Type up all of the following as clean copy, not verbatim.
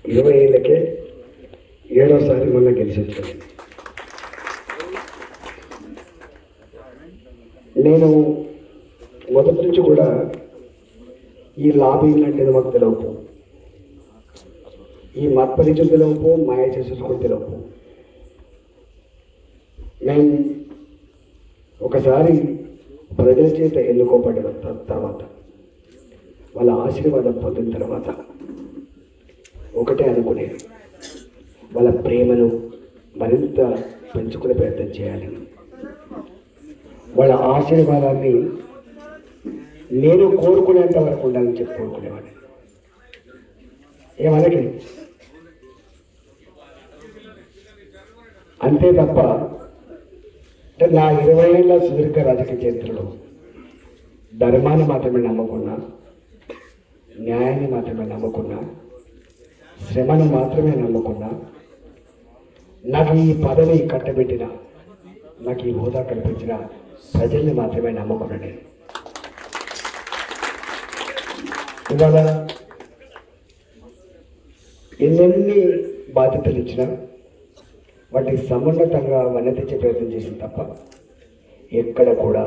20 ఏళ్ళకే 7వసారి మొన్న గెలిచి వచ్చాను. నేను మొదటి నుంచి కూడా ఈ లాబింగ్ అంటే మాకు తెలియదు, ఈ మత్పరిచయం తెలియదు, మాయ చేసేది కూడా తెలియదు. మేము ఒకసారి ప్రజల చేత ఎన్నుకోబడిన తర్వాత వాళ్ళ ఆశీర్వాదం పొందిన తర్వాత ఒకటే అనుకునేది, వాళ్ళ ప్రేమను మరింత పెంచుకునే ప్రయత్నం చేయాలి. వాళ్ళ ఆశీర్వాదాన్ని నేను కోరుకునేంత వరకు ఉండాలని చెప్పి కోరుకునేవాడిని. ఏమనకి అంతే తప్ప నా 20 ఏళ్ళ సుదీర్ఘ రాజకీయ చరిత్రలో ధర్మాన్ని మాత్రమే నమ్మకున్నా, న్యాయాన్ని మాత్రమే నమ్మకున్నా, శ్రమను మాత్రమే నమ్మకున్నా, నాకు ఈ పదవి కట్టబెట్టిన, నాకు ఈ హోదా కల్పించిన ప్రజల్ని మాత్రమే నమ్మకున్నా. నేను ఇవాళ ఎన్నెన్ని బాధ్యతలు ఇచ్చినా వాటికి సమున్నతంగా వన్నెత్తించే ప్రయత్నం చేసింది తప్ప ఎక్కడ కూడా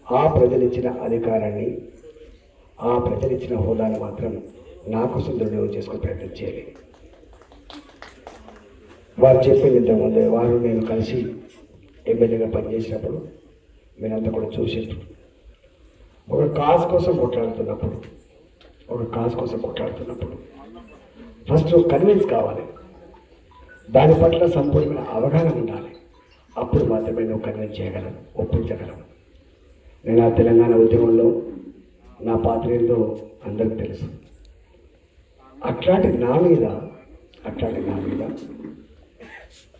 ఆ ప్రజలిచ్చిన అధికారాన్ని, ఆ ప్రజలిచ్చిన హోదాను మాత్రం నా కోసం దుర్వినియోగం చేసుకునే ప్రయత్నం చేయాలి. వారు చెప్పింది ఇంతకుముందే, వారు నేను కలిసి ఎమ్మెల్యేగా పనిచేసినప్పుడు మీరంతా కూడా చూసారు. ఒక కాజ్ కోసం కొట్లాడుతున్నప్పుడు ఫస్ట్ కన్విన్స్ కావాలి, దాని పట్ల సంపూర్ణమైన అవగాహన ఉండాలి. అప్పుడు మాత్రమే నువ్వు కన్విన్స్ చేయగలం, ఒప్పించగలం. నేను ఆ తెలంగాణ ఉద్యమంలో నా పాత్ర ఏందో అందరికీ తెలుసు. అట్లాంటి నా మీద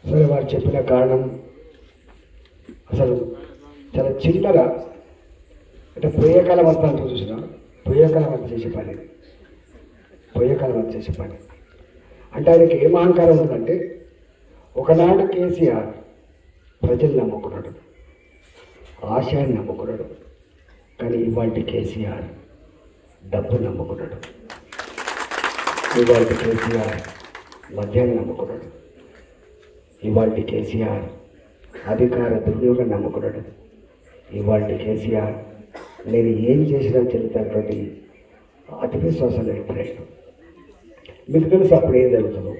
సరే వారు చెప్పిన కారణం అసలు చాలా చిన్నగా, అంటే పోయేకాలం అంతా చూసిన పోయేకాలం అంత చేసే పని అంటే ఆయనకి ఏం అహంకారం ఉందంటే, ఒకనాడు కేసీఆర్ ప్రజలు నమ్ముకున్నాడు, ఆశయాన్ని నమ్ముకున్నాడు. కానీ ఇవాళ కేసీఆర్ డబ్బు నమ్ముకున్నాడు, ఇవాళ కేసీఆర్ మద్యాన్ని నమ్ముకున్నాడు, ఇవాళ కేసీఆర్ అధికార దుర్వినియోగం నమ్ముకున్నాడు, ఇవాళ కేసీఆర్ నేను ఏం చేసినా చెల్లుతానటువంటి అతి విశ్వాసాలు ఎప్పుడైనా. మీకు తెలుసు అప్పుడు ఏం జరుగుతుందో.